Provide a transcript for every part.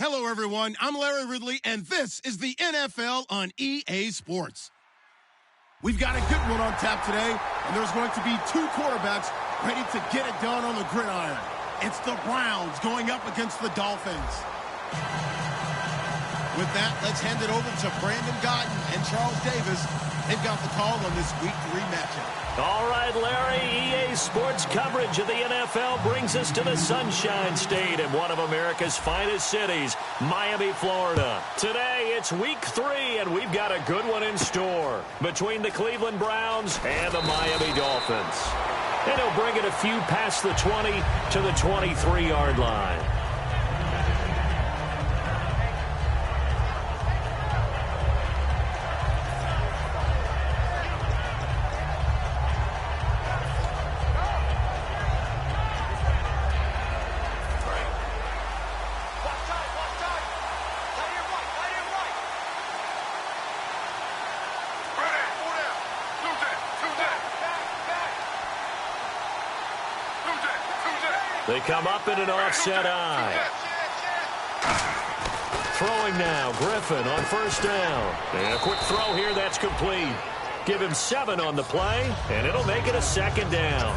Hello, everyone. I'm Larry Ridley, and this is the NFL on EA Sports. We've got a good one on tap today, and there's going to be two quarterbacks ready to get it done on the gridiron. It's the Browns going up against the Dolphins. With that, let's hand it over to Brandon Godden and Charles Davis. They've got the call on this Week 3 matchup. All right, Larry, EA Sports coverage of the NFL brings us to the Sunshine State in one of America's finest cities, Miami, Florida. Today, it's Week 3, and we've got a good one in store between the Cleveland Browns and the Miami Dolphins. And he'll bring it a few past the 20 to the 23-yard line. They come up in an offset eye. Throwing now, Griffin on first down. And a quick throw here, that's complete. Give him 7 on the play, and it'll make it a second down.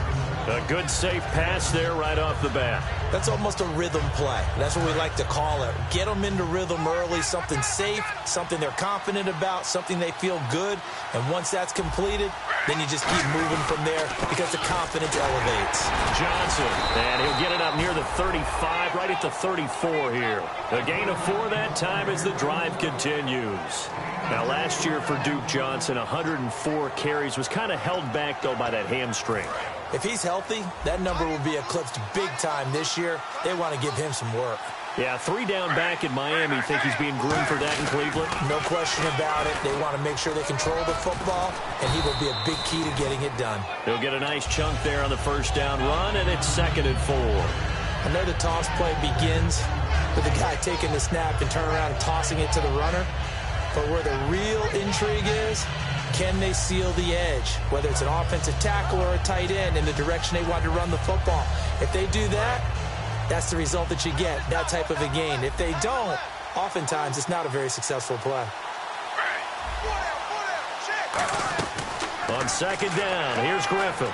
A good, safe pass there right off the bat. That's almost a rhythm play. That's what we like to call it. Get them into rhythm early, something safe, something they're confident about, something they feel good. And once that's completed, then you just keep moving from there because the confidence elevates. Johnson, and he'll get it up near the 35, right at the 34 here. A gain of 4 that time as the drive continues. Now, last year for Duke Johnson, 104 carries, was kind of held back, though, by that hamstring. If he's healthy, that number will be eclipsed big time this year. They want to give him some work. Yeah, 3 down back in Miami. Think he's being groomed for that in Cleveland? No question about it. They want to make sure they control the football, and he will be a big key to getting it done. He'll get a nice chunk there on the first down run, and it's 2nd and 4. I know the toss play begins with the guy taking the snap and turning around and tossing it to the runner. But where the real intrigue is, can they seal the edge, whether it's an offensive tackle or a tight end in the direction they want to run the football? If they do that, that's the result that you get, that type of a gain. If they don't, oftentimes it's not a very successful play. On 2nd down, here's Griffin.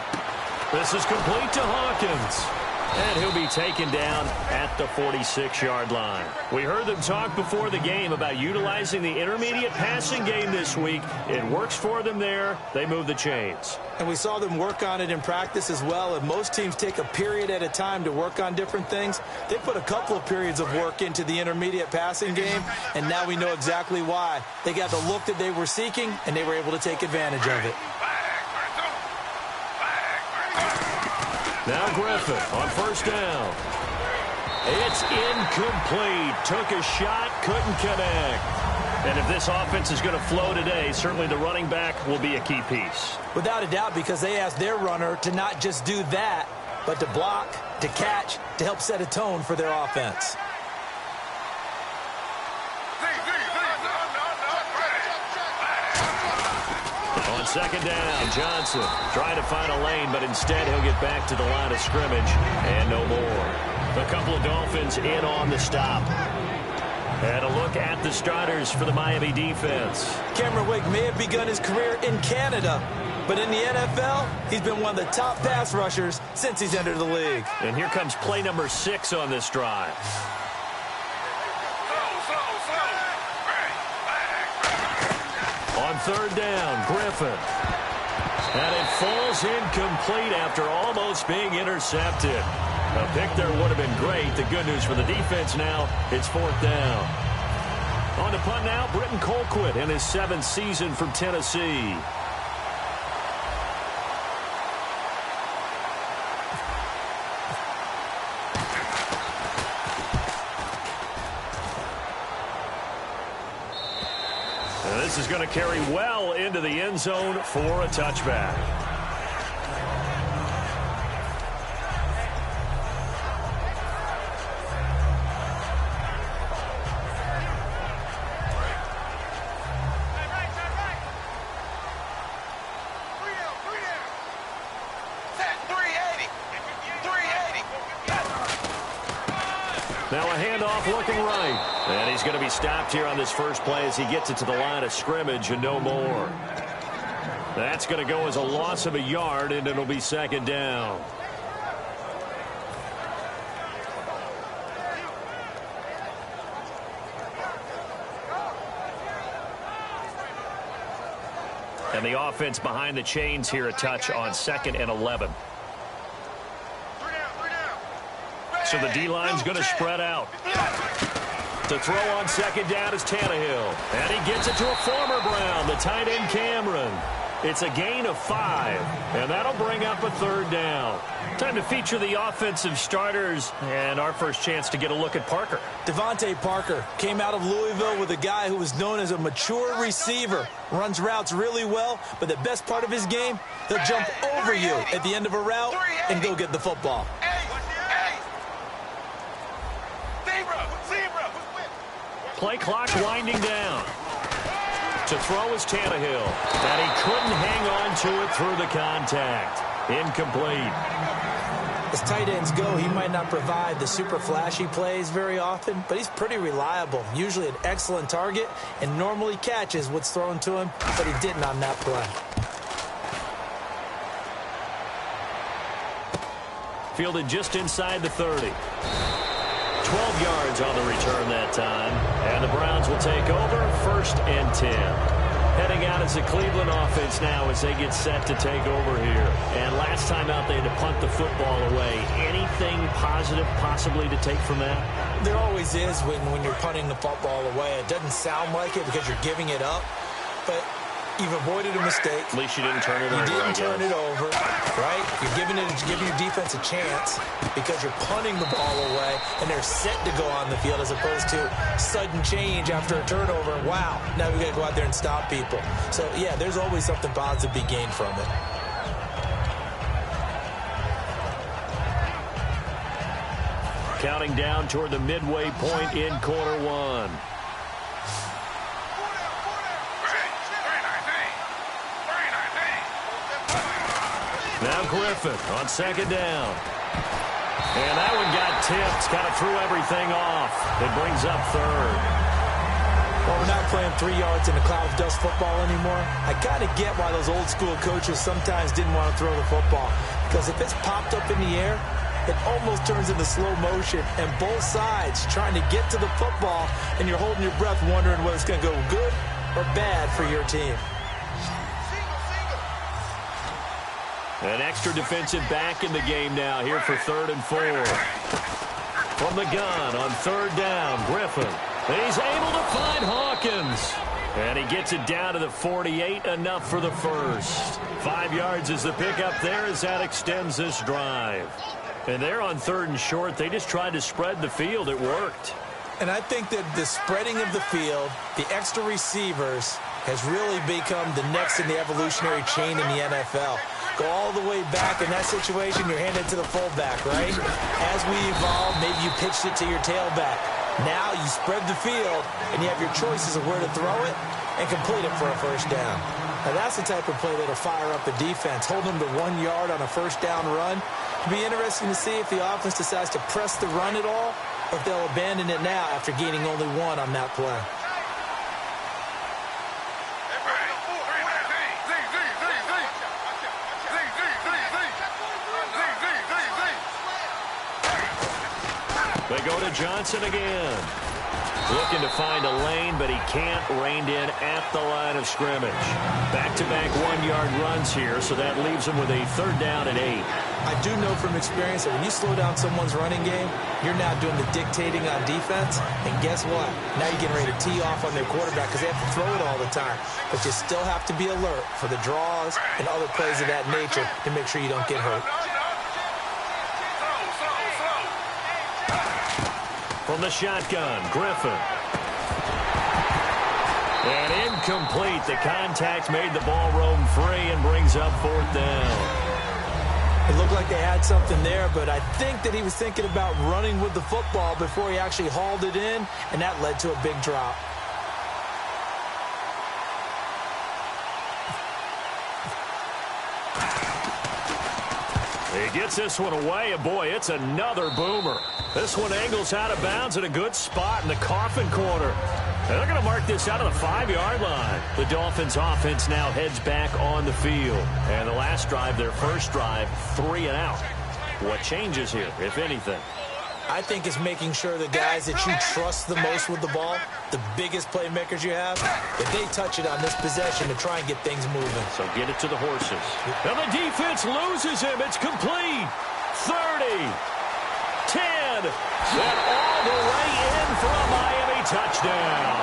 This is complete to Hawkins. And he'll be taken down at the 46-yard line. We heard them talk before the game about utilizing the intermediate passing game this week. It works for them there. They move the chains. And we saw them work on it in practice as well. And most teams take a period at a time to work on different things. They put a couple of periods of work into the intermediate passing game, and now we know exactly why. They got the look that they were seeking, and they were able to take advantage of it. Now Griffin on first down. It's incomplete. Took a shot, couldn't connect. And if this offense is going to flow today, certainly the running back will be a key piece. Without a doubt, because they asked their runner to not just do that, but to block, to catch, to help set a tone for their offense. On 2nd down, Johnson trying to find a lane, but instead he'll get back to the line of scrimmage and no more. A couple of Dolphins in on the stop. And a look at the starters for the Miami defense. Cameron Wake may have begun his career in Canada, but in the NFL, he's been one of the top pass rushers since he's entered the league. And here comes play number 6 on this drive. On 3rd down, Griffin. And it falls incomplete after almost being intercepted. A pick there would have been great. The good news for the defense now, it's 4th down. On the punt now, Britton Colquitt in his 7th season from Tennessee. This is going to carry well into the end zone for a touchback. Now a handoff looking right. And he's going to be stopped here on this first play as he gets it to the line of scrimmage and no more. That's going to go as a loss of a yard, and it'll be second down. And the offense behind the chains here a touch on 2nd and 11. So the D-line's going to spread out. To throw on 2nd down is Tannehill. And he gets it to a former Brown, the tight end Cameron. It's a gain of 5, and that'll bring up a 3rd down. Time to feature the offensive starters, and our first chance to get a look at Parker. Devontae Parker came out of Louisville with a guy who was known as a mature receiver. Runs routes really well, but the best part of his game, he'll jump over you at the end of a route and go get the football. Play clock winding down. To throw is Tannehill. And he couldn't hang on to it through the contact. Incomplete. As tight ends go, he might not provide the super flashy plays very often, but he's pretty reliable. Usually an excellent target and normally catches what's thrown to him, but he didn't on that play. Fielded just inside the 30. 12 yards on the return that time. And the Browns will take over 1st and 10. Heading out as the Cleveland offense now as they get set to take over here. And last time out they had to punt the football away. Anything positive possibly to take from that? There always is when you're punting the football away. It doesn't sound like it because you're giving it up, but you've avoided a mistake. At least you didn't turn it over. You didn't turn it over, right? You're giving your defense a chance because you're punting the ball away, and they're set to go on the field as opposed to sudden change after a turnover. Wow, now we got to go out there and stop people. So, yeah, there's always something positive to be gained from it. Counting down toward the midway point in quarter 1. Now Griffin on 2nd down. And that one got tipped. Kind of threw everything off. It brings up 3rd. Well, we're not playing 3 yards in a cloud of dust football anymore. I kind of get why those old school coaches sometimes didn't want to throw the football. Because if it's popped up in the air, it almost turns into slow motion. And both sides trying to get to the football, and you're holding your breath wondering whether it's going to go good or bad for your team. An extra defensive back in the game now here for 3rd and 4. From the gun on 3rd down, Griffin. He's able to find Hawkins. And he gets it down to the 48, enough for the first. 5 yards is the pickup there as that extends this drive. And they're on 3rd and short. They just tried to spread the field. It worked. And I think that the spreading of the field, the extra receivers, has really become the next in the evolutionary chain in the NFL. Go all the way back in that situation, you're handed to the fullback, right? As we evolve, maybe you pitched it to your tailback. Now you spread the field, and you have your choices of where to throw it and complete it for a 1st down. Now that's the type of play that'll fire up the defense. Hold them to 1 yard on a 1st down run. It'll be interesting to see if the offense decides to press the run at all, or if they'll abandon it now after gaining only 1 on that play. They go to Johnson again. Looking to find a lane, but he can't. Reined in at the line of scrimmage. Back-to-back 1-yard runs here, so that leaves him with a 3rd down and 8. I do know from experience that when you slow down someone's running game, you're now doing the dictating on defense. And guess what? Now you're getting ready to tee off on their quarterback because they have to throw it all the time. But you still have to be alert for the draws and other plays of that nature to make sure you don't get hurt. From the shotgun, Griffin. And incomplete. The contact made the ball roam free and brings up 4th down. It looked like they had something there, but I think that he was thinking about running with the football before he actually hauled it in, and that led to a big drop. He gets this one away, and boy, it's another boomer. This one angles out of bounds at a good spot in the coffin corner. And they're going to mark this out of the 5-yard line. The Dolphins offense now heads back on the field. And the last drive, their first drive, 3 and out. What changes here, if anything? I think it's making sure the guys that you trust the most with the ball, the biggest playmakers you have, that they touch it on this possession to try and get things moving. So get it to the horses. Now the defense loses him. It's complete. 30, 10, and all the way in for a Miami touchdown.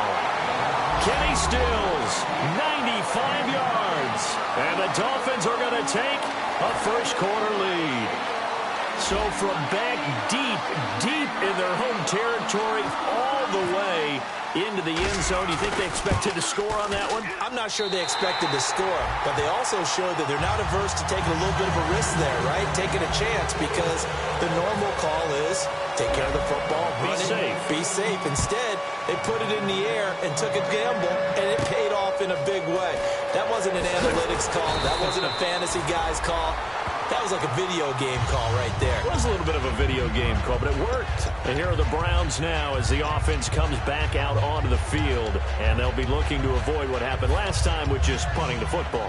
Kenny Stills, 95 yards. And the Dolphins are going to take a first-quarter lead. So from back deep, deep in their home territory, all the way into the end zone, you think they expected to score on that one? I'm not sure they expected to score, but they also showed that they're not averse to taking a little bit of a risk there, right? Taking a chance, because the normal call is take care of the football, run it, be safe. Instead, they put it in the air and took a gamble, and it paid off in a big way. That wasn't an analytics call. That wasn't a fantasy guy's call. That was like a video game call right there. It was a little bit of a video game call, but it worked. And here are the Browns now as the offense comes back out onto the field. And they'll be looking to avoid what happened last time, which is punting the football.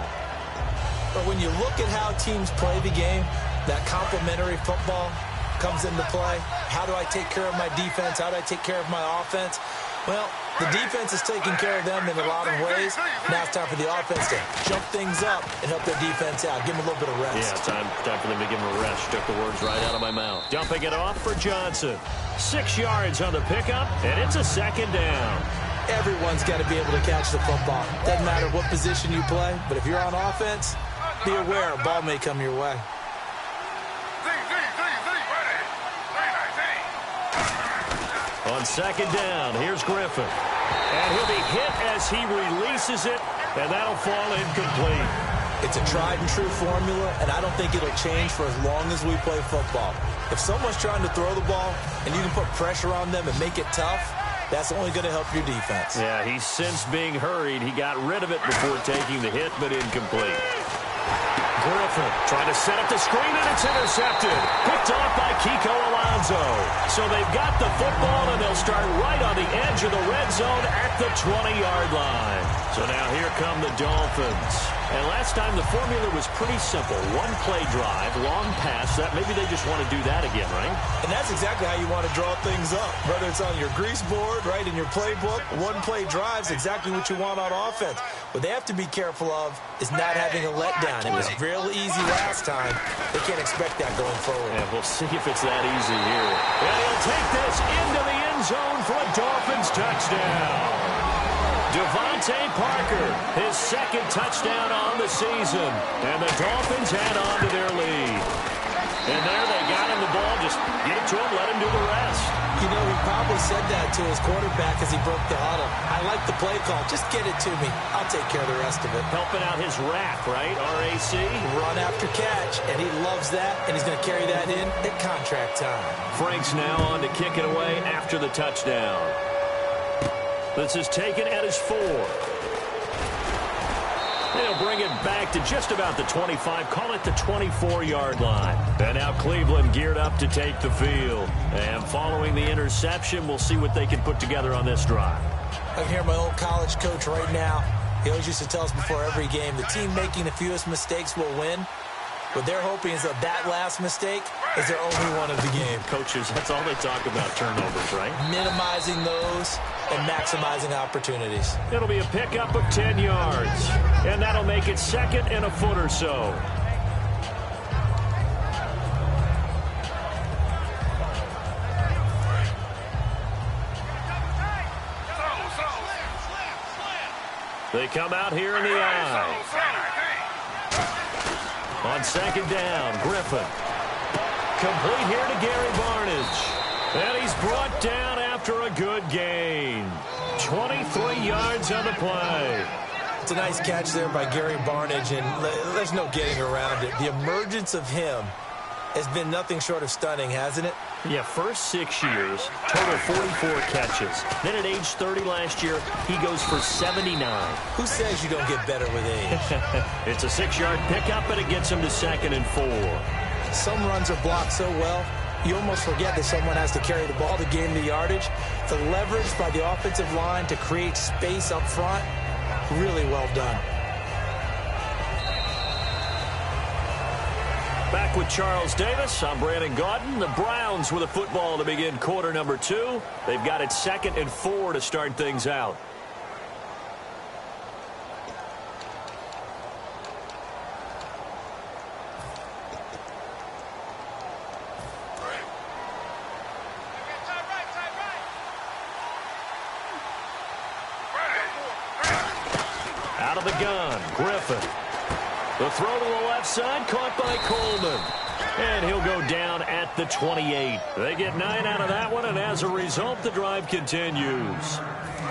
But when you look at how teams play the game, that complementary football comes into play. How do I take care of my defense? How do I take care of my offense? Well, the defense is taking care of them in a lot of ways. Now it's time for the offense to jump things up and help their defense out. Give them a little bit of rest. Yeah, time for them to give them a rest. Took the words right out of my mouth. Dumping it off for Johnson. 6 yards on the pickup, and it's a second down. Everyone's got to be able to catch the football. Doesn't matter what position you play, but if you're on offense, be aware a ball may come your way. On second down, here's Griffin. And he'll be hit as he releases it, and that'll fall incomplete. It's a tried-and-true formula, and I don't think it'll change for as long as we play football. If someone's trying to throw the ball and you can put pressure on them and make it tough, that's only going to help your defense. Yeah, he's since being hurried. He got rid of it before taking the hit, but incomplete. Griffin trying to set up the screen, and it's intercepted. Picked off by Kiko Alonso. So they've got the football, and they'll start right on the edge of the red zone at the 20-yard line. So now here come the Dolphins. And last time the formula was pretty simple. One play drive, long pass. That maybe they just want to do that again, right? And that's exactly how you want to draw things up. Whether it's on your grease board, right, in your playbook, one play drive's exactly what you want on offense. What they have to be careful of is not having a letdown. It was real easy last time. They can't expect that going forward. Yeah, we'll see if it's that easy here. And he'll take this into the end zone for a Dolphins touchdown. Devontae Parker, his second touchdown on the season. And the Dolphins add on to their lead. And there they got him the ball. Just get it to him, let him do the rest. You know, he probably said that to his quarterback as he broke the huddle. I like the play call. Just get it to me. I'll take care of the rest of it. Helping out his rack, right? R-A-C? Run after catch. And he loves that. And he's going to carry that in at contract time. Frank's now on to kick it away after the touchdown. This is taken at his 4. They'll bring it back to just about the 25. Call it the 24-yard line. And now Cleveland geared up to take the field. And following the interception, we'll see what they can put together on this drive. I can hear my old college coach right now. He always used to tell us before every game, the team making the fewest mistakes will win. What they're hoping is that last mistake is their only one of the game. Coaches, that's all they talk about, turnovers, right? Minimizing those and maximizing opportunities. It'll be a pickup of 10 yards, and that'll make it second and a foot or so. They come out here in the eye. On second down, Griffin. Complete here to Gary Barnidge. And he's brought down after a good gain. 23 yards on the play. It's a nice catch there by Gary Barnidge, and there's no getting around it. The emergence of him has been nothing short of stunning, hasn't it? Yeah, first 6 years, total 44 catches. Then at age 30 last year, he goes for 79. Who says you don't get better with age? It's a 6-yard pickup, and it gets him to second and 4. Some runs are blocked so well, you almost forget that someone has to carry the ball to gain the yardage. The leverage by the offensive line to create space up front, really well done. Back with Charles Davis. I'm Brandon Gaudin. The Browns with a football to begin quarter number 2. They've got it 2nd and 4 to start things out. Out of the gun, Griffin. The throw to the left side, caught by Coleman. And he'll go down at the 28. They get 9 out of that one, and as a result, the drive continues.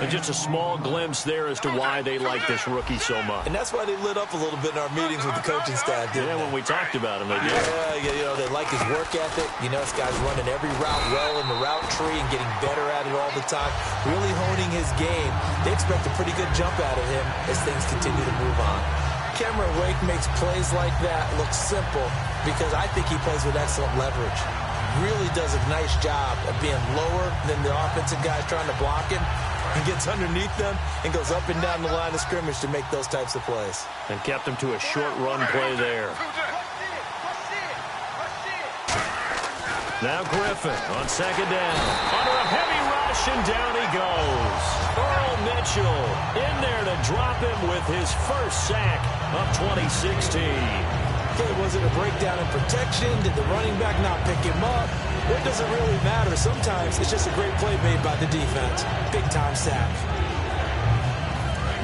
And just a small glimpse there as to why they like this rookie so much. And that's why they lit up a little bit in our meetings with the coaching staff, didn't they? When we talked about him, they did. Yeah, you know, they like his work ethic. You know, this guy's running every route well in the route tree and getting better at it all the time, really honing his game. They expect a pretty good jump out of him as things continue to move on. Cameron Wake makes plays like that look simple because I think he plays with excellent leverage. Really does a nice job of being lower than the offensive guys trying to block him. He gets underneath them and goes up and down the line of scrimmage to make those types of plays. And kept him to a short run play there. Now Griffin on 2nd down. Under a heavy rush, and down he goes. Earl Mitchell in there to drop him with his first sack of 2016. Okay, was it a breakdown in protection? Did the running back not pick him up? What does it really matter? Sometimes it's just a great play made by the defense. Big-time sack.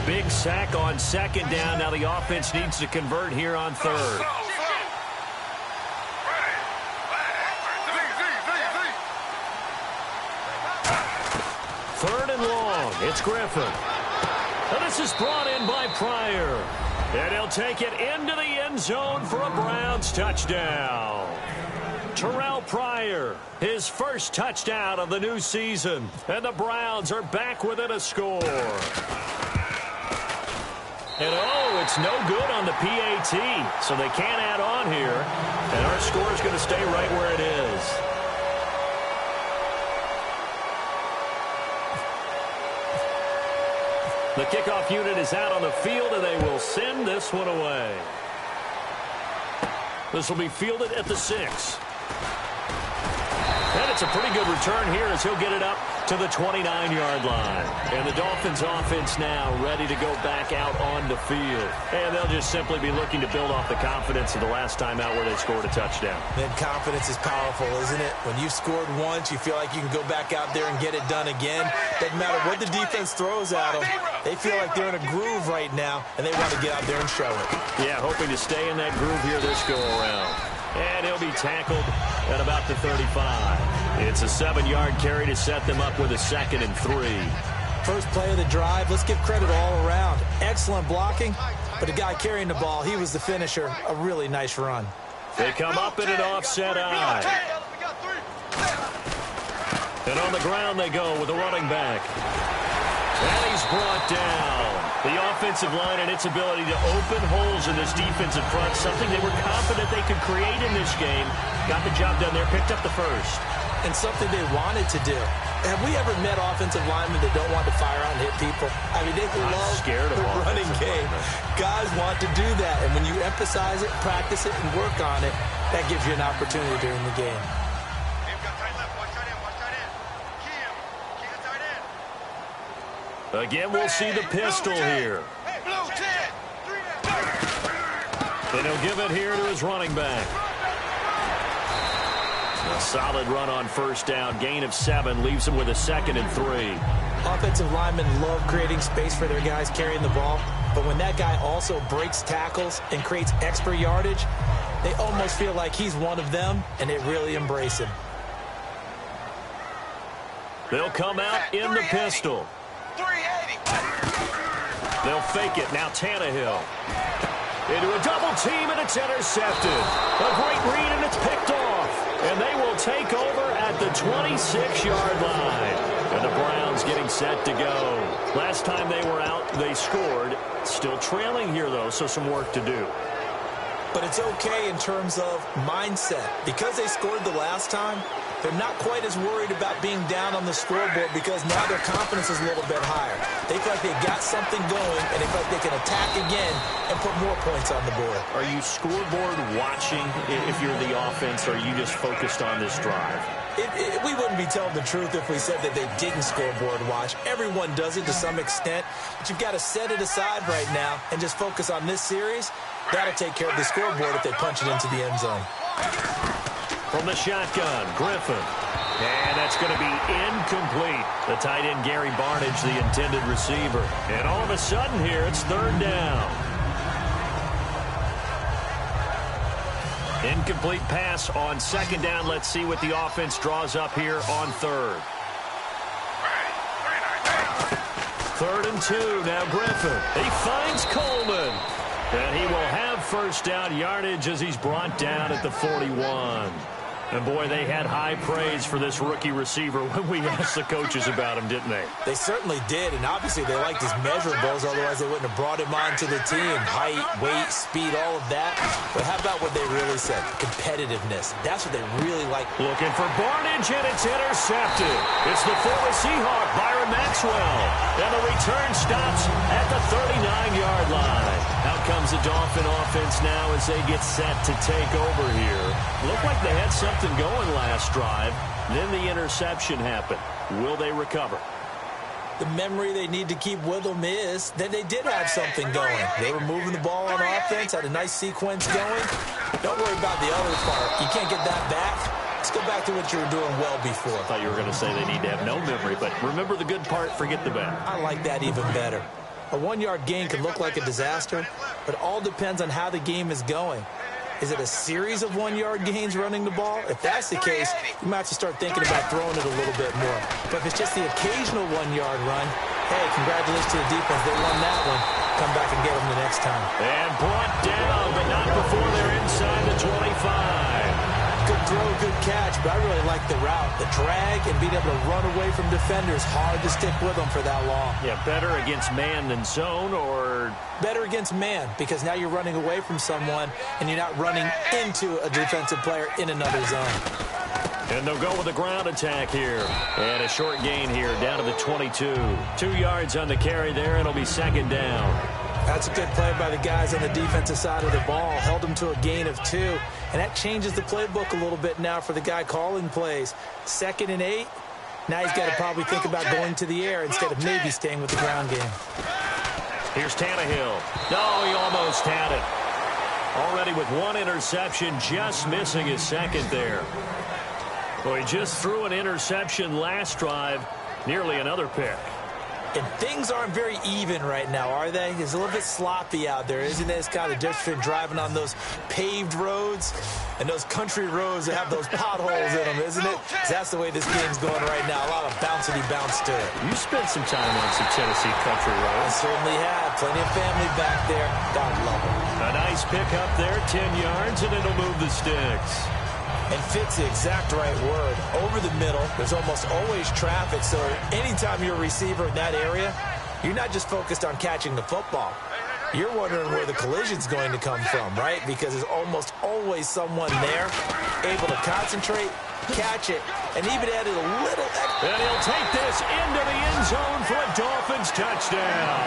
Big sack on 2nd down. Now the offense needs to convert here on 3rd. Third and long. It's Griffin. And this is brought in by Pryor. And he'll take it into the end zone for a Browns touchdown. Terrell Pryor, his first touchdown of the new season. And the Browns are back within a score. And oh, it's no good on the PAT. So they can't add on here. And our score is going to stay right where it is. The kickoff unit is out on the field, and they will send this one away. This will be fielded at the 6. And it's a pretty good return here as he'll get it up to the 29-yard line. And the Dolphins offense now ready to go back out on the field. And they'll just simply be looking to build off the confidence of the last time out where they scored a touchdown. Man, confidence is powerful, isn't it? When you've scored once, you feel like you can go back out there and get it done again. Doesn't matter what the defense throws at them. They feel like they're in a groove right now, and they want to get out there and show it. Yeah, hoping to stay in that groove here this go-around. And he'll be tackled at about the 35. It's a 7-yard carry to set them up with a 2nd and 3. First play of the drive, let's give credit all around. Excellent blocking, but the guy carrying the ball, he was the finisher. A really nice run. They come up in an offset eye. And on the ground they go with the running back. And he's brought down. The offensive line and its ability to open holes in this defensive front, something they were confident they could create in this game. Got the job done there, picked up the first. And something they wanted to do. Have we ever met offensive linemen that don't want to fire out and hit people? I mean, they love the running game. Guys want to do that. And when you emphasize it, practice it, and work on it, that gives you an opportunity during the game. Again, we'll see the pistol here. And he'll give it here to his running back. A solid run on first down. Gain of 7 leaves him with a 2nd and 3. Offensive linemen love creating space for their guys carrying the ball. But when that guy also breaks tackles and creates extra yardage, they almost feel like he's one of them, and they really embrace him. They'll come out in the pistol. They'll fake it. Now Tannehill. Into a double team, and it's intercepted. A great read, and it's picked off. And they will take over at the 26-yard line. And the Browns getting set to go. Last time they were out, they scored. Still trailing here, though, so some work to do. but it's okay in terms of mindset. Because they scored the last time, they're not quite as worried about being down on the scoreboard because now their confidence is a little bit higher. They feel like they've got something going, and they feel like they can attack again and put more points on the board. Are you scoreboard watching if you're the offense, or are you just focused on this drive? We wouldn't be telling the truth if we said that they didn't scoreboard watch. Everyone does it to some extent, but you've got to set it aside right now and just focus on this series. That'll take care of the scoreboard if they punch it into the end zone. From the shotgun, Griffin. And that's going to be incomplete. The tight end, Gary Barnidge, the intended receiver. And all of a sudden here, it's third down. Incomplete pass on second down. Let's see what the offense draws up here on third. 3rd and 2. Now Griffin. He finds Coleman. And he will have first down yardage as he's brought down at the 41. And, boy, they had high praise for this rookie receiver when we asked the coaches about him, didn't they? They certainly did, and obviously they liked his measurables, otherwise they wouldn't have brought him onto the team. Height, weight, speed, all of that. But how about what they really said? Competitiveness. That's what they really like. Looking for Barnidge, and it's intercepted. It's the former Seahawk, Byron Maxwell. And the return stops at the 39-yard line. Out comes the Dolphin offense now as they get set to take over here. Looked like they had something going last drive. Then the interception happened. Will they recover? The memory they need to keep with them is that they did have something going. They were moving the ball on offense, had a nice sequence going. Don't worry about the other part. You can't get that back. Let's go back to what you were doing well before. I thought you were going to say they need to have no memory, but remember the good part, forget the bad. I like that even better. A 1-yard gain can look like a disaster, but all depends on how the game is going. Is it a series of 1-yard gains running the ball? If that's the case, you might have to start thinking about throwing it a little bit more. But if it's just the occasional 1-yard run, hey, congratulations to the defense. They won that one. Come back and get them the next time. And brought down, but not before they're inside the 25. Good throw, good catch, but I really like the route. The drag and being able to run away from defenders, hard to stick with them for that long. Yeah, better against man than zone, or? Better against man, because now you're running away from someone and you're not running into a defensive player in another zone. And they'll go with a ground attack here. And a short gain here down to the 22. 2 yards on the carry there, and it'll be second down. That's a good play by the guys on the defensive side of the ball. Held them to a gain of 2. And that changes the playbook a little bit now for the guy calling plays. 2nd and 8. Now he's got to probably think about going to the air instead of maybe staying with the ground game. Here's Tannehill. No, he almost had it. Already with 1 interception, just missing his 2nd there. Well, he just threw an interception last drive. Nearly another pick. And things aren't very even right now, are they? It's a little bit sloppy out there, isn't it? It's kind of different between driving on those paved roads and those country roads that have those potholes in them, isn't it? 'Cause that's the way this game's going right now. A lot of bouncy bounce to it. You spent some time on some Tennessee country I roads. certainly have. Plenty of family back there. God love them. A nice pick up there, 10 yards, and it'll move the sticks. And fits the exact right word. Over the middle, there's almost always traffic, so anytime you're a receiver in that area, you're not just focused on catching the football. You're wondering where the collision's going to come from, right? Because there's almost always someone there able to concentrate, catch it, and even add a little extra. And he'll take this into the end zone for a Dolphins touchdown.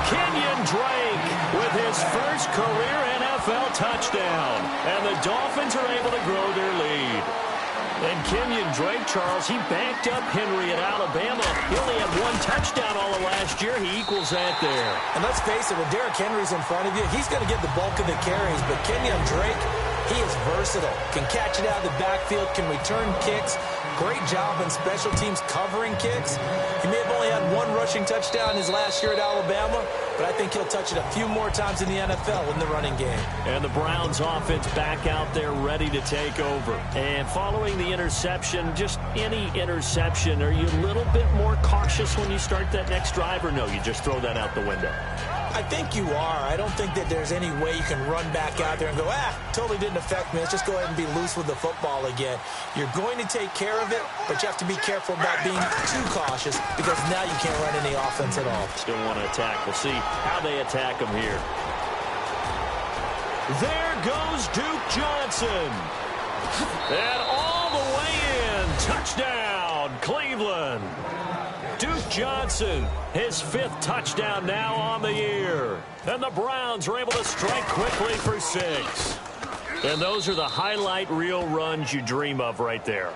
Kenyon Drake with his first career NFL touchdown. And the Dolphins are able to grow their lead. And Kenyon Drake, Charles, he backed up Henry at Alabama. He only had 1 touchdown all of last year. He equals that there. And let's face it, when Derrick Henry's in front of you, he's going to get the bulk of the carries. But Kenyon Drake, he is versatile. Can catch it out of the backfield, can return kicks. Great job on special teams covering kicks. He may have only had 1 rushing touchdown his last year at Alabama, but I think he'll touch it a few more times in the NFL in the running game. And the Browns offense back out there ready to take over. And following the interception, just any interception, are you a little bit more cautious when you start that next drive, or no, you just throw that out the window? I think you are. I don't think that there's any way you can run back out there and go, totally didn't affect me. Let's just go ahead and be loose with the football again. You're going to take care of it, but you have to be careful about being too cautious because now you can't run any offense at all. Still want to attack. We'll see how they attack them here. There goes Duke Johnson. And all the way in. Touchdown, Cleveland. Duke Johnson, his 5th touchdown now on the year. And the Browns are able to strike quickly for 6. And those are the highlight reel runs you dream of right there.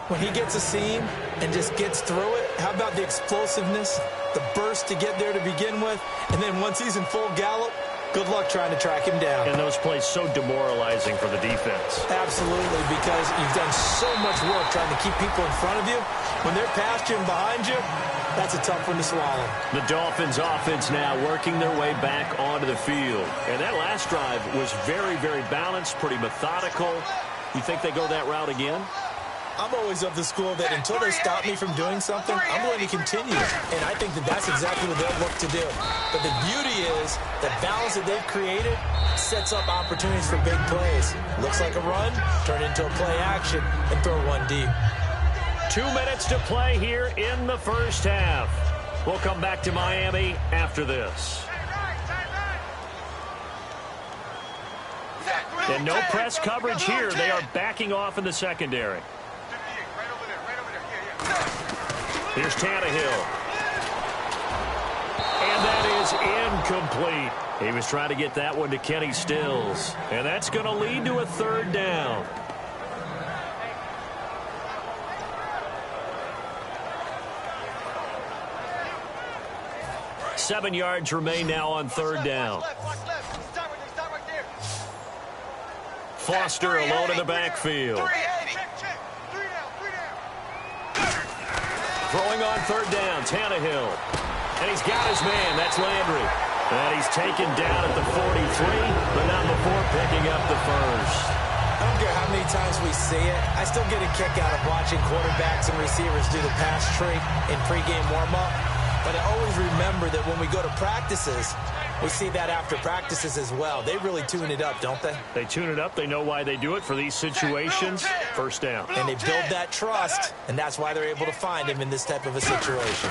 When he gets a seam and just gets through it, how about the explosiveness, the burst to get there to begin with, and then once he's in full gallop, good luck trying to track him down. And those plays so demoralizing for the defense. Absolutely, because you've done so much work trying to keep people in front of you. When they're past you and behind you, that's a tough one to swallow. The Dolphins offense now working their way back onto the field. And that last drive was very, very balanced, pretty methodical. You think they go that route again? I'm always of the school that until they stop me from doing something, I'm going to continue. And I think that that's exactly what they'll look to do. But the beauty is that balance that they've created sets up opportunities for big plays. Looks like a run, turn into a play action, and throw one deep. 2 minutes to play here in the first half. We'll come back to Miami after this. And no press coverage here. They are backing off in the secondary. Here's Tannehill. And that is incomplete. He was trying to get that one to Kenny Stills. And that's going to lead to a 3rd down. Seven yards remain now on 3rd down. Foster alone in the backfield. Throwing on 3rd down, Tannehill. And he's got his man, that's Landry. And he's taken down at the 43, but not before picking up the 1st. I don't care how many times we see it. I still get a kick out of watching quarterbacks and receivers do the pass tree in pregame warm-up. But I always remember that when we go to practices, we see that after practices as well. They really tune it up, don't they? They tune it up. They know why they do it for these situations. 1st down. And they build that trust, and that's why they're able to find him in this type of a situation.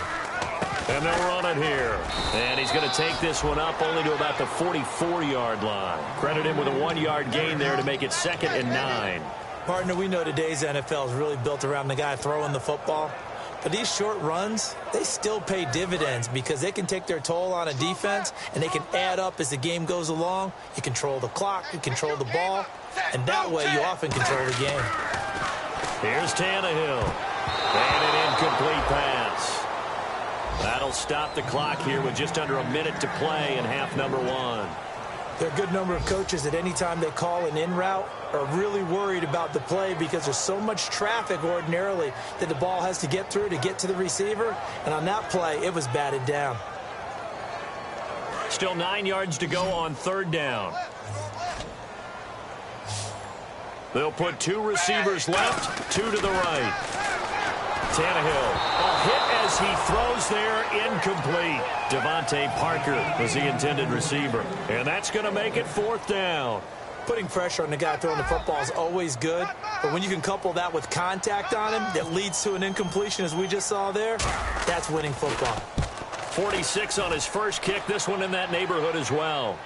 And they'll run it here. And he's going to take this one up only to about the 44-yard line. Credit him with a 1-yard gain there to make it 2nd and 9. Partner, we know today's NFL is really built around the guy throwing the football. But these short runs, they still pay dividends because they can take their toll on a defense and they can add up as the game goes along. You control the clock, you control the ball, and that way you often control the game. Here's Tannehill. And an incomplete pass. That'll stop the clock here with just under a minute to play in half number 1. There are a good number of coaches that any time they call an in route are really worried about the play because there's so much traffic ordinarily that the ball has to get through to get to the receiver. And on that play, it was batted down. Still 9 yards to go on 3rd down. They'll put 2 receivers left, 2 to the right. Tannehill, a hit as he throws there, incomplete. Devontae Parker was the intended receiver. And that's going to make it 4th down. Putting pressure on the guy throwing the football is always good, but when you can couple that with contact on him that leads to an incompletion as we just saw there, that's winning football. 46 on his first kick, this one in that neighborhood as well.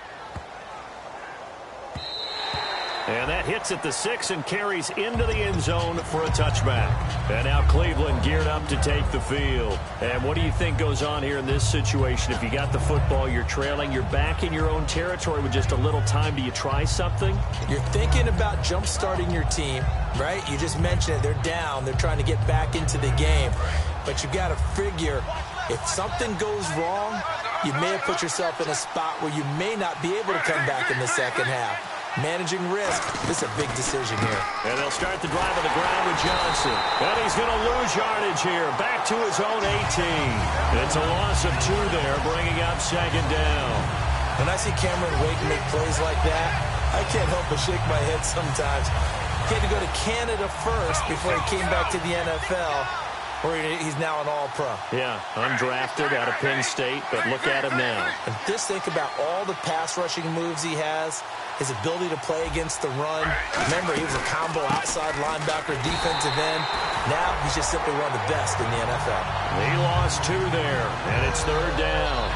And that hits at the 6 and carries into the end zone for a touchback. And now Cleveland geared up to take the field. And what do you think goes on here in this situation? If you got the football, you're trailing, you're back in your own territory with just a little time. Do you try something? You're thinking about jump-starting your team, right? You just mentioned it. They're down. They're trying to get back into the game. But you got to figure if something goes wrong, you may have put yourself in a spot where you may not be able to come back in the second half. Managing risk, this is a big decision here. And they'll start the drive on the ground with Johnson. And he's going to lose yardage here, back to his own 18. It's a loss of 2 there, bringing up 2nd down. When I see Cameron Wake make plays like that, I can't help but shake my head sometimes. He had to go to Canada first before he came back to the NFL, where he's now an all-pro. Yeah, undrafted out of Penn State, but look at him now. And just think about all the pass-rushing moves he has, his ability to play against the run. Remember, he was a combo outside linebacker, defensive end. Now he's just simply one of the best in the NFL. He lost 2 there, and it's 3rd down.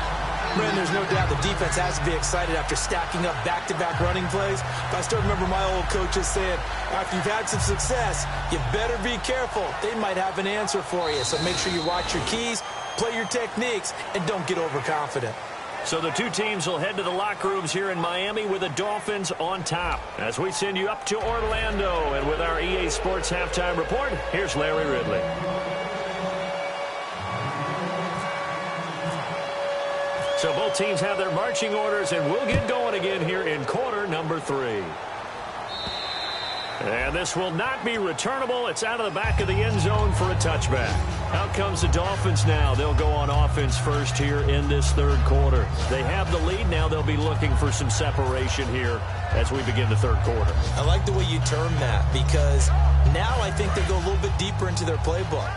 Brandon, there's no doubt the defense has to be excited after stacking up back-to-back running plays. But I still remember my old coaches saying, after you've had some success, you better be careful. They might have an answer for you. So make sure you watch your keys, play your techniques, and don't get overconfident. So the two teams will head to the locker rooms here in Miami with the Dolphins on top. As we send you up to Orlando, and with our EA Sports Halftime Report, here's Larry Ridley. So both teams have their marching orders, and we'll get going again here in quarter number 3. And this will not be returnable. It's out of the back of the end zone for a touchback. Out comes the Dolphins now. They'll go on offense first here in this third quarter. They have the lead now. They'll be looking for some separation here as we begin the third quarter. I like the way you term that, because now I think they go a little bit deeper into their playbook.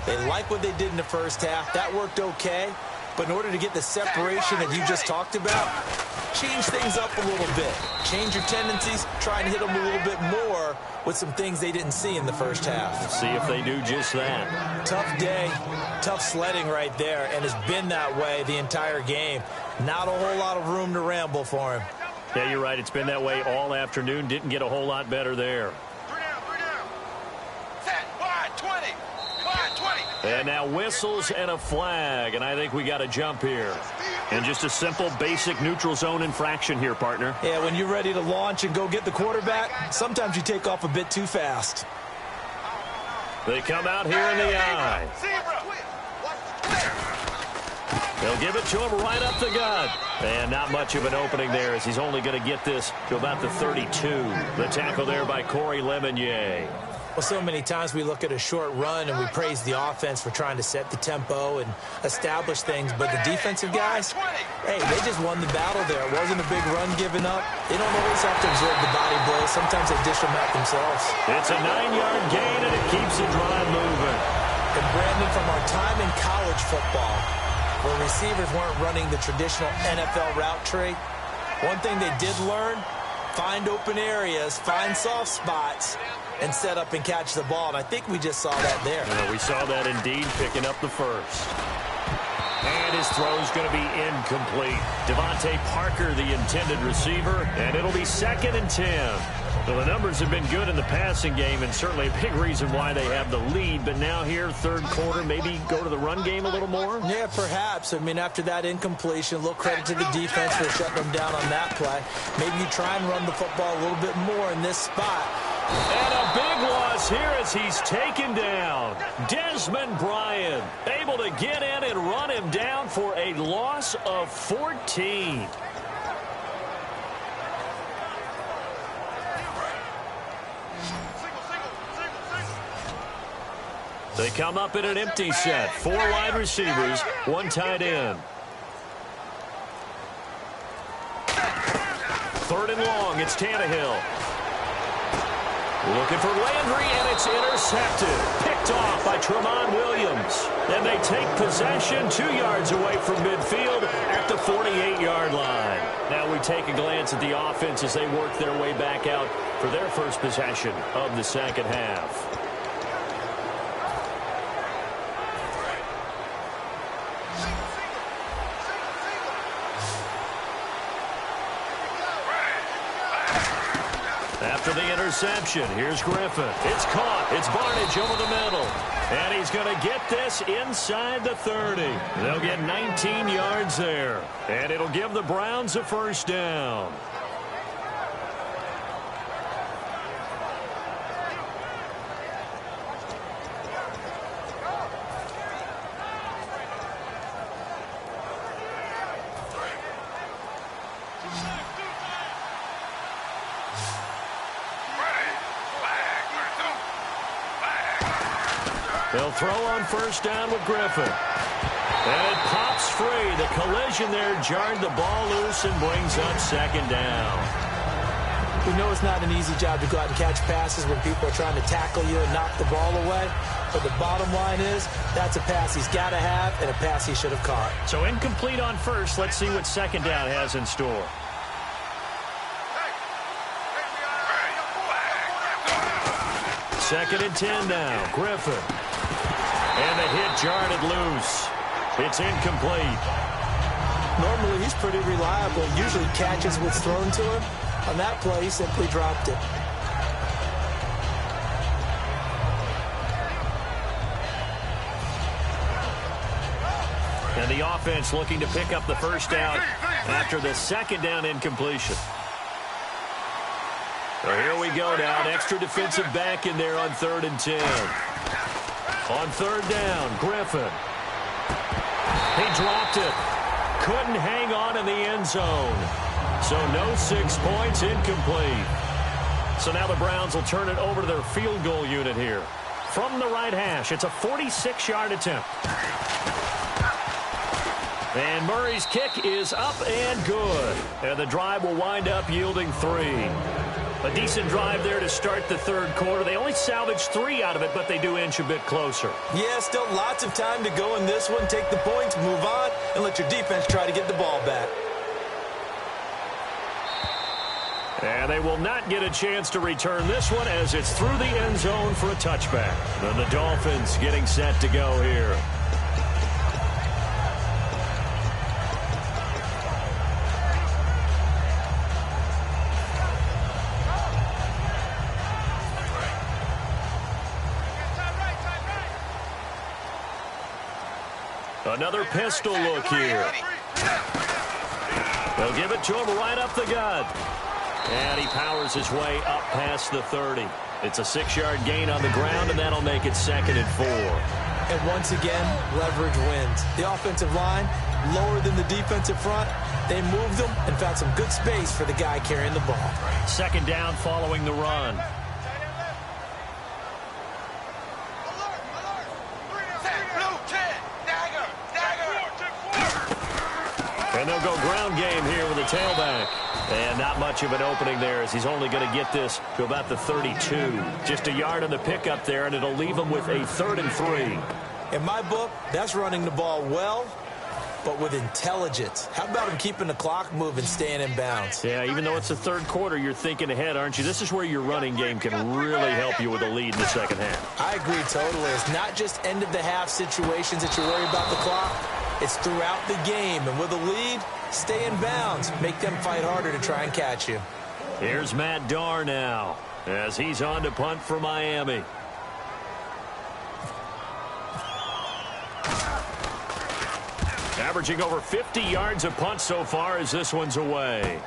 They like what they did in the first half. That worked okay. But in order to get the separation that you just talked about, change things up a little bit. Change your tendencies, try and hit them a little bit more with some things they didn't see in the first half. Let's see if they do just that. Tough day, tough sledding right there, and it's been that way the entire game. Not a whole lot of room to ramble for him. Yeah, you're right. It's been that way all afternoon. Didn't get a whole lot better there. And now whistles and a flag, and I think we got a jump here. And just a simple, basic neutral zone infraction here, partner. Yeah, when you're ready to launch and go get the quarterback, sometimes you take off a bit too fast. They come out here in the eye. They'll give it to him right up the gut. And not much of an opening there, as he's only going to get this to about the 32. The tackle there by Corey Lemonnier. Well, so many times we look at a short run and we praise the offense for trying to set the tempo and establish things, but the defensive guys, hey, they just won the battle there. It wasn't a big run given up. They don't always have to absorb the body blows. Sometimes they dish them out themselves. It's a 9-yard gain, and it keeps the drive moving. And Brandon, from our time in college football, where receivers weren't running the traditional NFL route tree, one thing they did learn, find open areas, find soft spots, and set up and catch the ball. And I think we just saw that there. Yeah, we saw that indeed, picking up the first. And his throw's going to be incomplete. Devontae Parker, the intended receiver, and it'll be 2nd and 10. Well, the numbers have been good in the passing game, and certainly a big reason why they have the lead. But now here, third quarter, maybe go to the run game a little more? Yeah, perhaps. I mean, after that incompletion, a little credit to the defense for shutting them down on that play. Maybe you try and run the football a little bit more in this spot. And a big loss here as he's taken down. Desmond Bryant able to get in and run him down for a loss of 14. They come up in an empty set. 4 wide receivers, 1 tight end. 3rd and long, it's Tannehill. Looking for Landry, and it's intercepted. Picked off by Tramon Williams. And they take possession 2 yards away from midfield at the 48-yard line. Now we take a glance at the offense as they work their way back out for their first possession of the second half. After the interception, here's Griffin. It's caught. It's Barnidge over the middle. And he's going to get this inside the 30. They'll get 19 yards there. And it'll give the Browns a first down. They'll throw on first down with Griffin. And it pops free. The collision there jarred the ball loose and brings up 2nd down. We know it's not an easy job to go out and catch passes when people are trying to tackle you and knock the ball away. But the bottom line is that's a pass he's got to have and a pass he should have caught. So incomplete on first. Let's see what 2nd down has in store. Second and 10 now. Griffin. And the hit jarred it loose. It's incomplete. Normally, he's pretty reliable. Usually catches what's thrown to him. On that play, he simply dropped it. And the offense looking to pick up the first down after the second down incompletion. So here we go now. An extra defensive back in there on 3rd and 10. On 3rd down, Griffin. He dropped it. Couldn't hang on in the end zone. So no 6 points, incomplete. So now the Browns will turn it over to their field goal unit here. From the right hash, it's a 46-yard attempt. And Murray's kick is up and good. And the drive will wind up yielding 3. A decent drive there to start the 3rd quarter. They only salvaged 3 out of it, but they do inch a bit closer. Yeah, still lots of time to go in this one. Take the points, move on, and let your defense try to get the ball back. And they will not get a chance to return this one as it's through the end zone for a touchback. And the Dolphins getting set to go here. Another pistol look here. They'll give it to him right up the gut. And he powers his way up past the 30. It's a 6-yard gain on the ground, and that'll make it 2nd and 4. And once again, leverage wins. The offensive line, lower than the defensive front. They moved them and found some good space for the guy carrying the ball. 2nd down following the run. And they'll go ground game here with a tailback. And not much of an opening there as he's only going to get this to about the 32. Just a yard on the pickup there, and it'll leave him with a 3rd and 3. In my book, that's running the ball well, but with intelligence. How about him keeping the clock moving, staying in bounds? Yeah, even though it's the 3rd quarter, you're thinking ahead, aren't you? This is where your running game can really help you with a lead in the second half. I agree totally. It's not just end-of-the-half situations that you worry about the clock. It's throughout the game. And with a lead, stay in bounds. Make them fight harder to try and catch you. Here's Matt Darr now as he's on to punt for Miami. Averaging over 50 yards a punt so far as this one's away.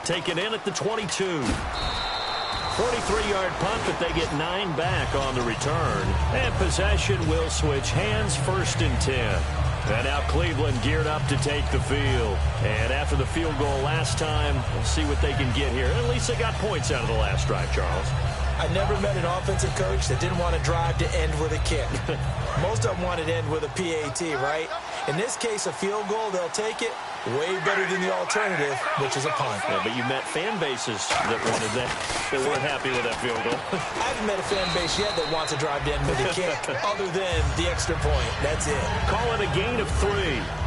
Taken in at the 22. 43-yard punt, but they get 9 back on the return. And possession will switch hands, 1st and 10. And now Cleveland geared up to take the field. And after the field goal last time, we'll see what they can get here. At least they got points out of the last drive, Charles. I never met an offensive coach that didn't want to drive to end with a kick. Most of them wanted to end with a PAT, right? In this case, a field goal, they'll take it. Way better than the alternative, which is a punt. Yeah, but you met fan bases that wanted that. They weren't happy with that field goal. I haven't met a fan base yet that wants to drive to end with a kick, other than the extra point. That's it. Call it a gain of 3,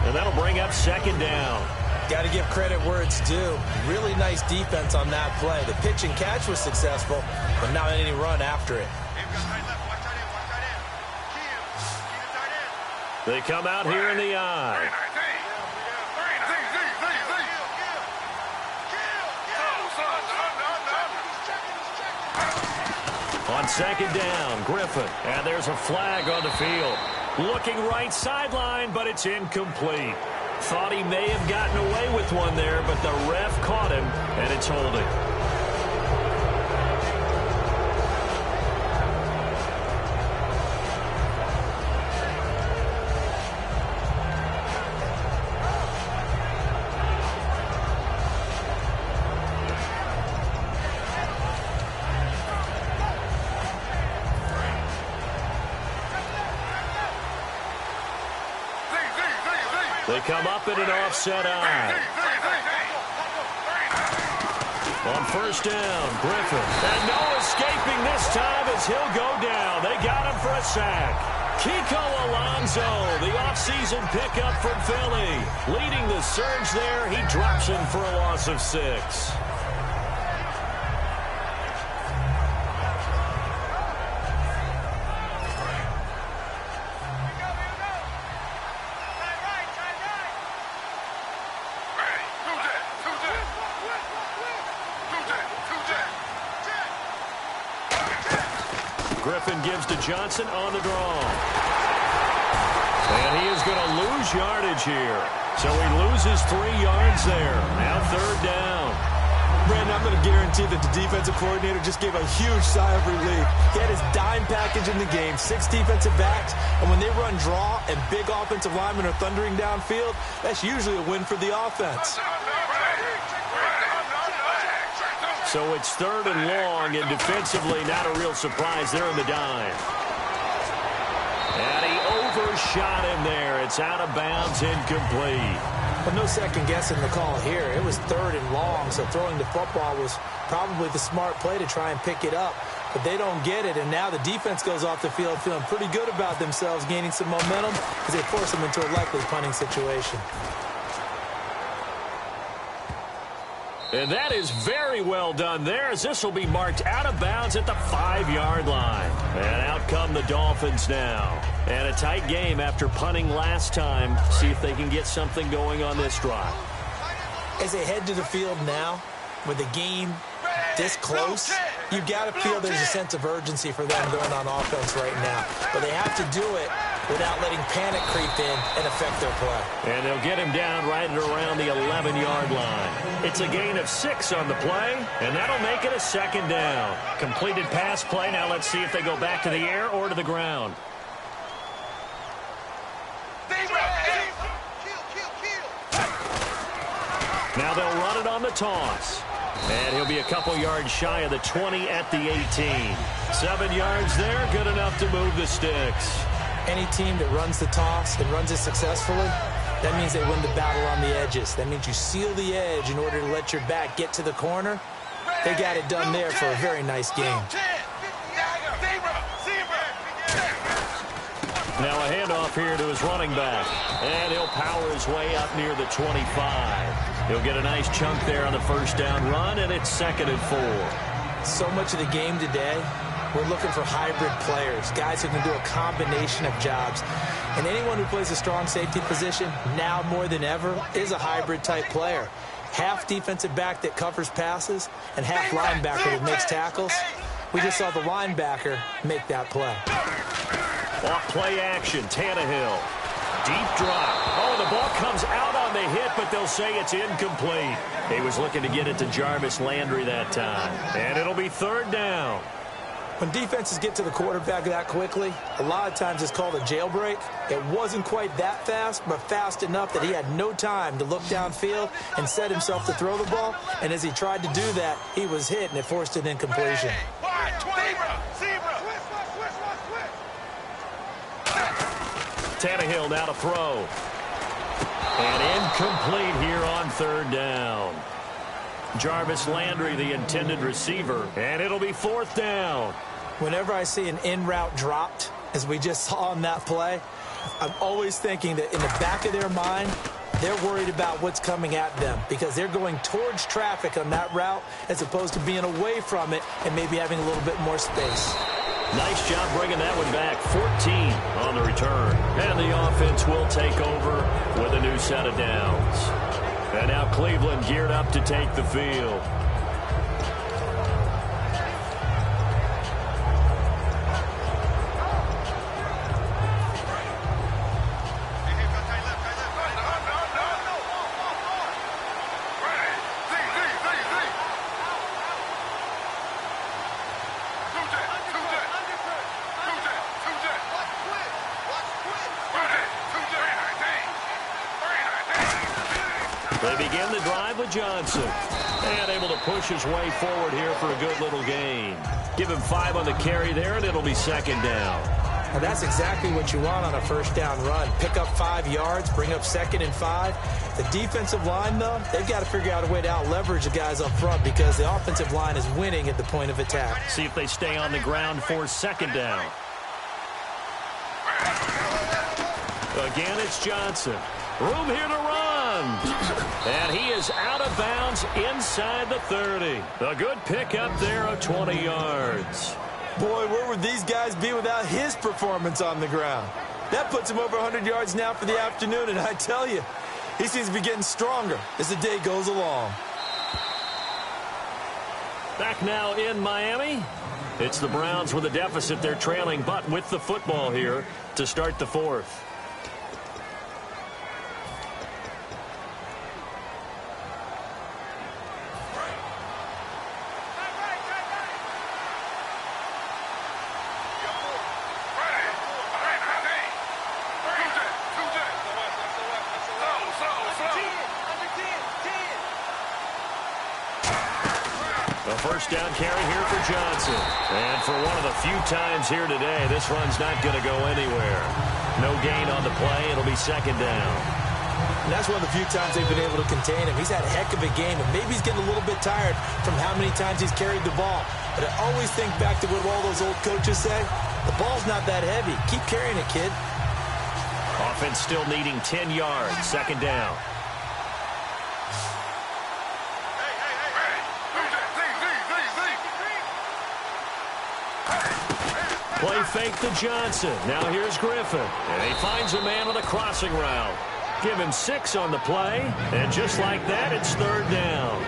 and that'll bring up 2nd down. Got to give credit where it's due. Really nice defense on that play. The pitch and catch was successful, but not any run after it. They come out here in the eye. On 2nd down, Griffin. And there's a flag on the field. Looking right sideline, but it's incomplete. Thought he may have gotten away with one there, but the ref caught him, and it's holding. They come up in an offset eye. On 1st down, Griffin. And no escaping this time as he'll go down. They got him for a sack. Kiko Alonso, the offseason pickup from Philly. Leading the surge there, he drops him for a loss of 6. Griffin gives to Johnson on the draw. And he is going to lose yardage here. So he loses 3 yards there. Now third down. Brandon, I'm going to guarantee that the defensive coordinator just gave a huge sigh of relief. He had his dime package in the game, 6 defensive backs, and when they run draw and big offensive linemen are thundering downfield, that's usually a win for the offense. So it's third and long, and defensively not a real surprise there in the dime. And he overshot him there. It's out of bounds, incomplete. But no second guessing the call here. It was third and long, so throwing the football was probably the smart play to try and pick it up. But they don't get it, and now the defense goes off the field feeling pretty good about themselves, gaining some momentum as they force them into a likely punting situation. And that is very well done there, as this will be marked out of bounds at the 5-yard line. And out come the Dolphins now. And a tight game after punting last time. See if they can get something going on this drive. As they head to the field now, with the game this close, you've got to feel there's a sense of urgency for them going on offense right now. But they have to do it without letting panic creep in and affect their play. And they'll get him down right at around the 11-yard line. It's a gain of 6 on the play, and that'll make it a second down. Completed pass play. Now let's see if they go back to the air or to the ground. Now they'll run it on the toss. And he'll be a couple yards shy of the 20 at the 18. 7 yards there, good enough to move the sticks. Any team that runs the toss and runs it successfully, that means they win the battle on the edges. That means you seal the edge in order to let your back get to the corner. They got it done there for a very nice game. Now a handoff here to his running back. And he'll power his way up near the 25. He'll get a nice chunk there on the first down run, and it's 2nd and 4. So much of the game today, we're looking for hybrid players, guys who can do a combination of jobs. And anyone who plays a strong safety position, now more than ever, is a hybrid-type player. Half defensive back that covers passes and half linebacker that makes tackles. We just saw the linebacker make that play. Off play action, Tannehill. Deep drop. Oh, the ball comes out on the hit, but they'll say it's incomplete. He was looking to get it to Jarvis Landry that time. And it'll be third down. When defenses get to the quarterback that quickly, a lot of times it's called a jailbreak. It wasn't quite that fast, but fast enough that he had no time to look downfield and set himself to throw the ball. And as he tried to do that, he was hit, and it forced an incompletion. Tannehill now to throw. And incomplete here on third down. Jarvis Landry, the intended receiver, and it'll be 4th down. Whenever I see an in-route dropped, as we just saw on that play, I'm always thinking that in the back of their mind, they're worried about what's coming at them because they're going towards traffic on that route as opposed to being away from it and maybe having a little bit more space. Nice job bringing that one back. 14 on the return. And the offense will take over with a new set of downs. And now Cleveland geared up to take the field. They begin the drive with Johnson. And able to push his way forward here for a good little gain. Give him 5 on the carry there, and it'll be 2nd down. Well, that's exactly what you want on a first down run. Pick up 5 yards, bring up 2nd and 5. The defensive line, though, they've got to figure out a way to out-leverage the guys up front because the offensive line is winning at the point of attack. See if they stay on the ground for 2nd down. Again, it's Johnson. Room here to run. And he is out of bounds inside the 30. A good pickup there of 20 yards. Boy, where would these guys be without his performance on the ground? That puts him over 100 yards now for the afternoon, and I tell you, he seems to be getting stronger as the day goes along. Back now in Miami. It's the Browns with a deficit. They're trailing, but with the football here to start the fourth. First down carry here for Johnson. And for one of the few times here today, this run's not going to go anywhere. No gain on the play. It'll be second down. And that's one of the few times they've been able to contain him. He's had a heck of a game, and maybe he's getting a little bit tired from how many times he's carried the ball. But I always think back to what all those old coaches say. The ball's not that heavy. Keep carrying it, kid. Offense still needing 10 yards. Second down. Play fake to Johnson. Now here's Griffin. And he finds a man on the crossing route. Give him 6 on the play. And just like that, it's third down.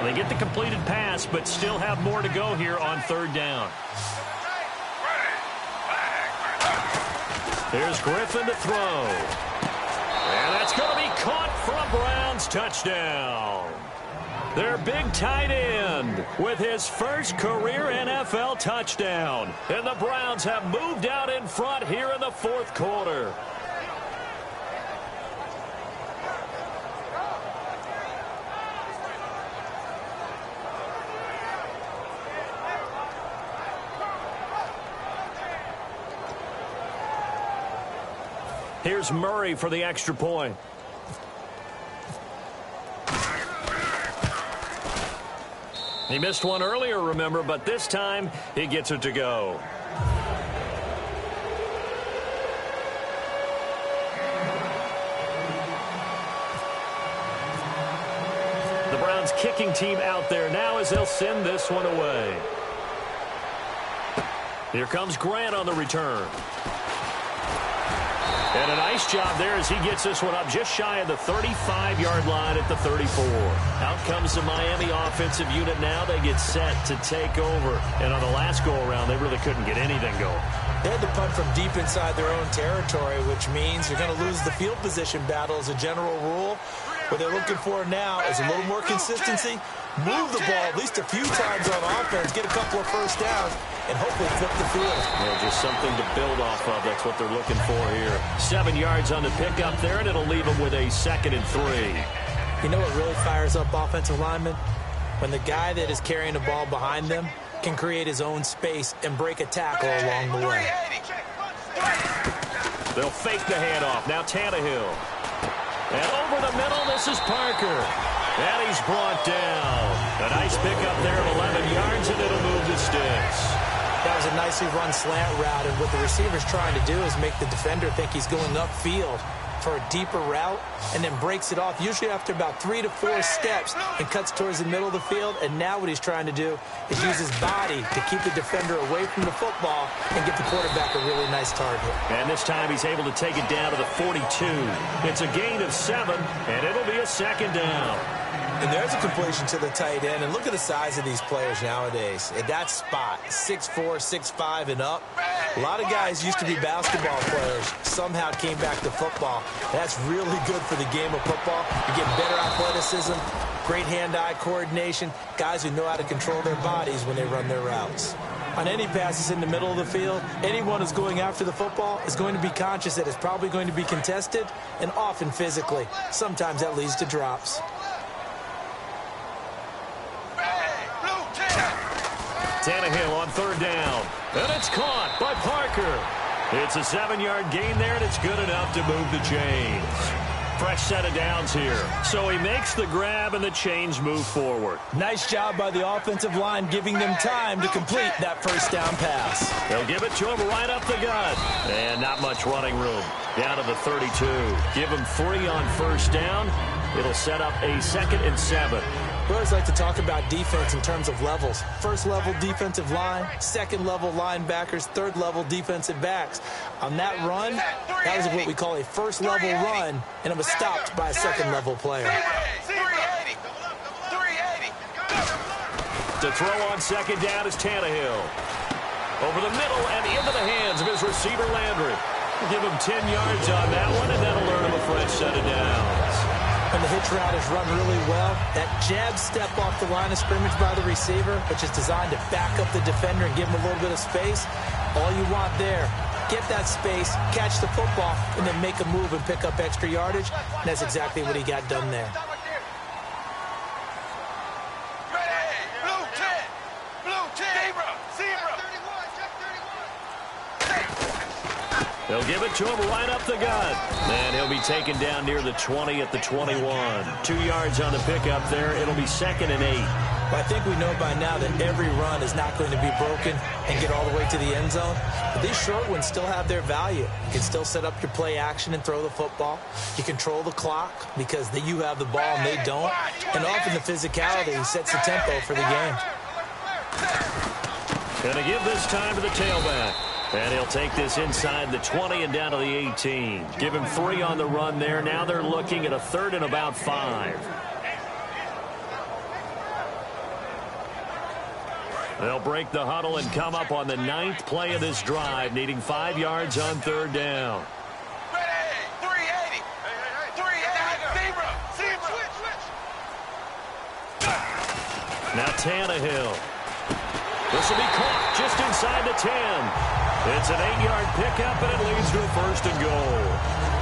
They get the completed pass, but still have more to go here on third down. Here's Griffin to throw. And that's going to be caught for a Browns touchdown. Their big tight end with his first career NFL touchdown. And the Browns have moved out in front here in the fourth quarter. Here's Murray for the extra point. He missed one earlier, remember, but this time he gets it to go. The Browns kicking team out there now as they'll send this one away. Here comes Grant on the return. And a nice job there as he gets this one up just shy of the 35-yard line at the 34. Out comes the Miami offensive unit now. They get set to take over. And on the last go-around, they really couldn't get anything going. They had to punt from deep inside their own territory, which means you're going to lose the field position battle as a general rule. What they're looking for now is a little more consistency, move the ball at least a few times on offense, get a couple of first downs, and hopefully flip the field. Yeah, just something to build off of. That's what they're looking for here. 7 yards on the pickup there, and it'll leave them with a 2nd and 3. You know what really fires up offensive linemen? When the guy that is carrying the ball behind them can create his own space and break a tackle along the way. They'll fake the handoff. Now Tannehill. And over the middle, this is Parker. And he's brought down. A nice pickup there of 11 yards, and it'll move the sticks. That was a nicely run slant route, and what the receiver's trying to do is make the defender think he's going upfield for a deeper route, and then breaks it off, usually after about 3 to 4 steps, and cuts towards the middle of the field. And now what he's trying to do is use his body to keep the defender away from the football and get the quarterback a really nice target. And this time he's able to take it down to the 42. It's a gain of 7, and it'll be a 2nd down. And there's a completion to the tight end. And look at the size of these players nowadays. At that spot, 6'4", 6'5", and up. A lot of guys used to be basketball players, somehow came back to football. That's really good for the game of football. You get better athleticism, great hand-eye coordination, guys who know how to control their bodies when they run their routes. On any passes in the middle of the field, anyone who's going after the football is going to be conscious that it's probably going to be contested, and often physically. Sometimes that leads to drops. Tannehill on 3rd down. And it's caught by Parker. It's a 7-yard gain there, and it's good enough to move the chains. Fresh set of downs here. So he makes the grab, and the chains move forward. Nice job by the offensive line, giving them time to complete that first down pass. They'll give it to him right up the gut. And not much running room. Down to the 32. Give him 3 on first down. It'll set up a 2nd and 7. We always like to talk about defense in terms of levels. First level defensive line, second level linebackers, third level defensive backs. On that run, that was what we call a first level run, and it was stopped by a second level player. 380. To throw on second down is Tannehill. Over the middle and into the hands of his receiver Landry. Give him 10 yards on that one, and that'll earn him a fresh set of downs. And the hitch route is run really well. That jab step off the line of scrimmage by the receiver, which is designed to back up the defender and give him a little bit of space. All you want there, get that space, catch the football, and then make a move and pick up extra yardage. And that's exactly what he got done there. They'll give it to him right up the gut. And he'll be taken down near the 20 at the 21. 2 yards on the pickup there. It'll be 2nd and 8. Well, I think we know by now that every run is not going to be broken and get all the way to the end zone. But these short ones still have their value. You can still set up your play action and throw the football. You control the clock because you have the ball and they don't. And often the physicality sets the tempo for the game. Going to give this time to the tailback. And he'll take this inside the 20 and down to the 18. Give him 3 on the run there. Now they're looking at a 3rd and about 5. They'll break the huddle and come up on the 9th play of this drive, needing 5 yards on 3rd down. Ready, 380. 380. Now Tannehill. This will be caught just inside the 10. It's an 8-yard pickup, and it leads to a 1st and goal.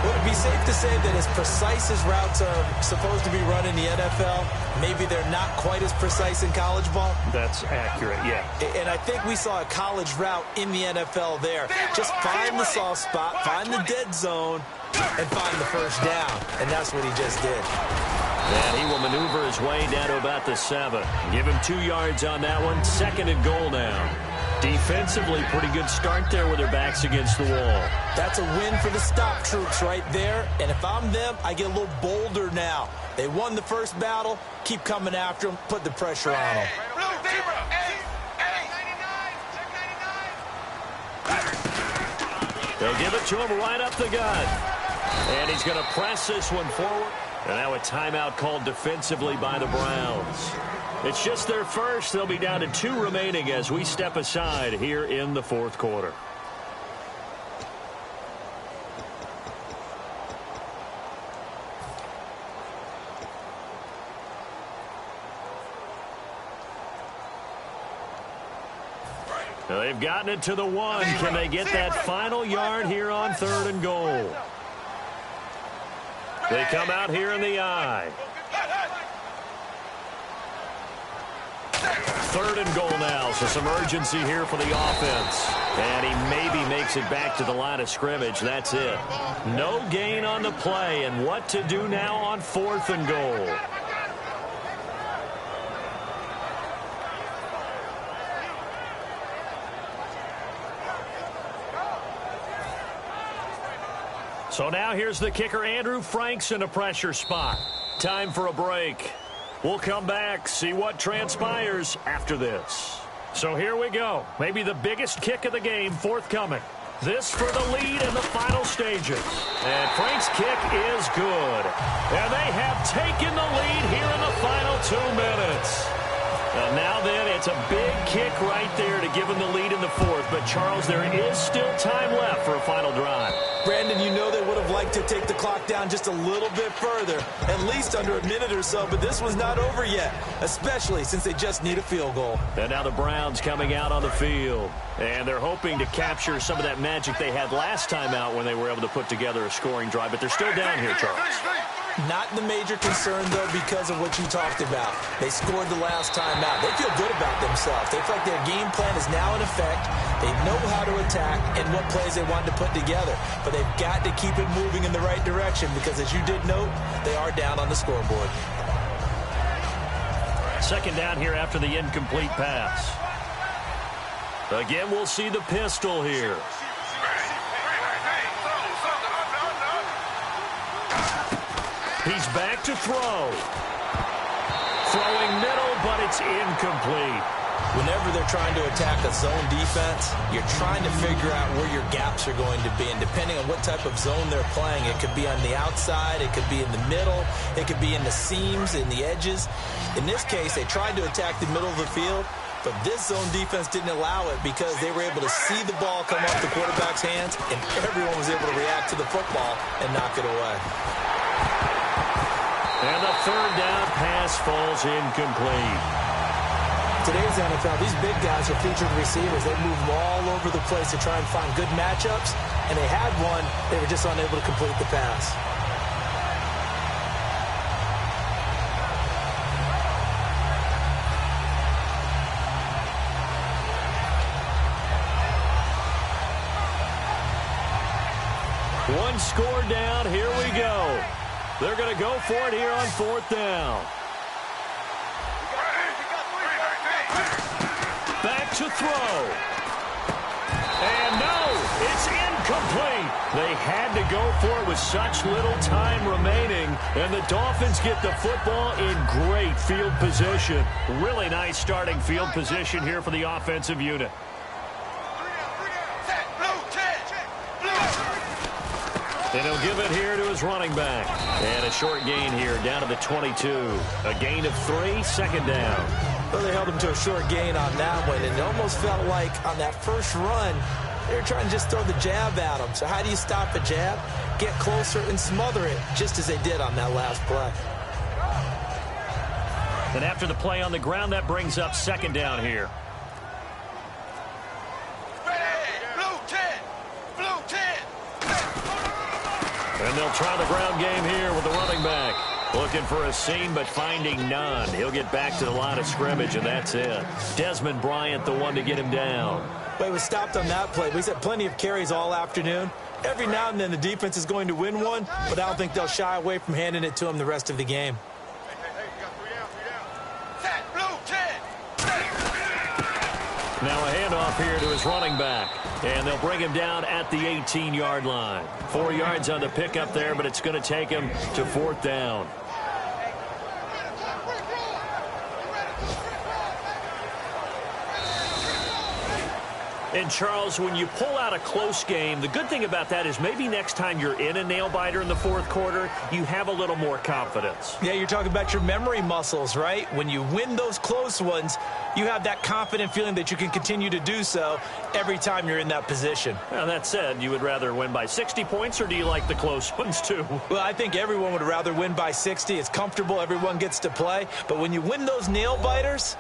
Would it be safe to say that as precise as routes are supposed to be run in the NFL, maybe they're not quite as precise in college ball? That's accurate, yeah. And I think we saw a college route in the NFL there. Just find the soft spot, find the dead zone, and find the first down. And that's what he just did. And he will maneuver his way down to about the 7. Give him 2 yards on that one. 2nd and goal now. Defensively, pretty good start there with their backs against the wall. That's a win for the stop troops right there. And if I'm them, I get a little bolder now. They won the first battle. Keep coming after them. Put the pressure on them. They'll give it to him right up the gut. And he's going to press this one forward. And now a timeout called defensively by the Browns. It's just their first. They'll be down to 2 remaining as we step aside here in the 4th quarter. They've gotten it to the 1. Can they get that final yard here on 3rd and goal? They come out here in the I. 3rd and goal now, so some urgency here for the offense. And he maybe makes it back to the line of scrimmage. That's it. No gain on the play, and what to do now on 4th and goal. So now here's the kicker, Andrew Franks, in a pressure spot. Time for a break. We'll come back, see what transpires after this. So here we go. Maybe the biggest kick of the game forthcoming. This for the lead in the final stages. And Frank's kick is good. And they have taken the lead here in the final 2 minutes. And now then, it's a big kick right there to give them the lead in the 4th. But, Charles, there is still time left for a final drive. Brandon, you know they would have liked to take the clock down just a little bit further, at least under a minute or so, but this was not over yet, especially since they just need a field goal. And now the Browns coming out on the field. And they're hoping to capture some of that magic they had last time out when they were able to put together a scoring drive, but they're still down here, Charles. Not the major concern, though, because of what you talked about. They scored the last time out. They feel good about themselves. They feel like their game plan is now in effect. They know how to attack and what plays they want to put together. But they've got to keep it moving in the right direction because, as you did note, they are down on the scoreboard. 2nd down here after the incomplete pass. Again, we'll see the pistol here. He's back to throw. Throwing middle, but it's incomplete. Whenever they're trying to attack a zone defense, you're trying to figure out where your gaps are going to be. And depending on what type of zone they're playing, it could be on the outside, it could be in the middle, it could be in the seams, in the edges. In this case, they tried to attack the middle of the field, but this zone defense didn't allow it because they were able to see the ball come off the quarterback's hands, and everyone was able to react to the football and knock it away. And the third down pass falls incomplete. Today's NFL, these big guys are featured receivers. They move them all over the place to try and find good matchups, and they had one. They were just unable to complete the pass. One score down. Here we go. They're going to go for it here on fourth down. Back to throw. And no, it's incomplete. They had to go for it with such little time remaining. And the Dolphins get the football in great field position. Really nice starting field position here for the offensive unit. And he'll give it here to his running back. And a short gain here down to the 22. A gain of 3, second down. Well, they held him to a short gain on that one, and it almost felt like on that first run, they were trying to just throw the jab at him. So how do you stop a jab? Get closer and smother it, just as they did on that last play. And after the play on the ground, that brings up second down here. And they'll try the ground game here with the running back. Looking for a seam, but finding none. He'll get back to the line of scrimmage, and that's it. Desmond Bryant, the one to get him down. But he was stopped on that play. He's had plenty of carries all afternoon. Every now and then the defense is going to win one, but I don't think they'll shy away from handing it to him the rest of the game. Now a handoff here to his running back. And they'll bring him down at the 18-yard line. 4 yards on the pickup there, but it's going to take him to fourth down. And, Charles, when you pull out a close game, the good thing about that is maybe next time you're in a nail-biter in the fourth quarter, you have a little more confidence. Yeah, you're talking about your memory muscles, right? When you win those close ones, you have that confident feeling that you can continue to do so every time you're in that position. Now, that said, you would rather win by 60 points, or do you like the close ones, too? Well, I think everyone would rather win by 60. It's comfortable. Everyone gets to play. But when you win those nail-biters,